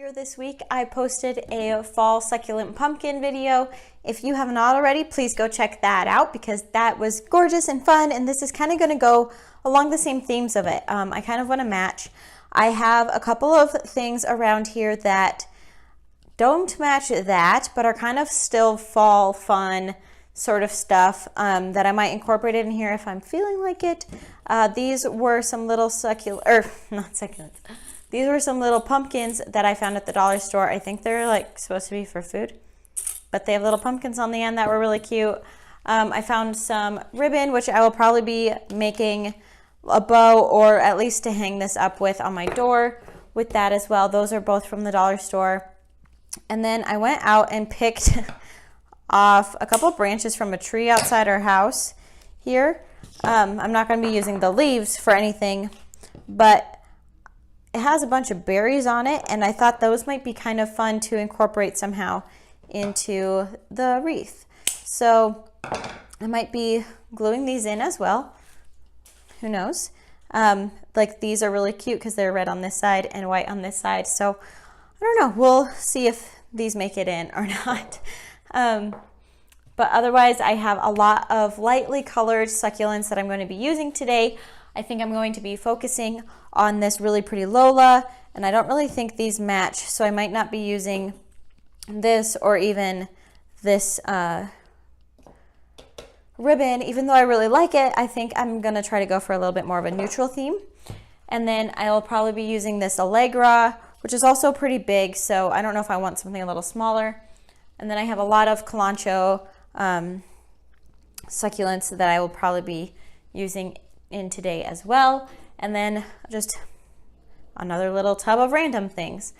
Earlier this week, I posted a fall succulent pumpkin video. If you have not already, please go check that out because that was gorgeous and fun, and this is kind of going to go along the same themes of it. I kind of want to match. I have a couple of things around here that don't match that, but are kind of still fall fun sort of stuff that I might incorporate in here if I'm feeling like it. These were some little not succulents. These were some little pumpkins that I found at the dollar store. I think they're like supposed to be for food, but they have little pumpkins on the end that were really cute. I found some ribbon, which I will probably be making a bow or at least to hang this up with on my door with that as well. Those are both from the dollar store. And then I went out and picked off a couple branches from a tree outside our house here. I'm not going to be using the leaves for anything, but it has a bunch of berries on it, and I thought those might be kind of fun to incorporate somehow into the wreath. So I might be gluing these in as well. Who knows? Like these are really cute because they're red on this side and white on this side. So I don't know. We'll see if these make it in or not. But otherwise, I have a lot of lightly colored succulents that I'm going to be using today. I think I'm going to be focusing on this really pretty Lola, and I don't really think these match, so I might not be using this or even this ribbon. Even though I really like it, I think I'm going to try to go for a little bit more of a neutral theme. And then I'll probably be using this Allegra, which is also pretty big, so I don't know if I want something a little smaller. And then I have a lot of Calancho succulents that I will probably be using in today as well. And then just another little tub of random things.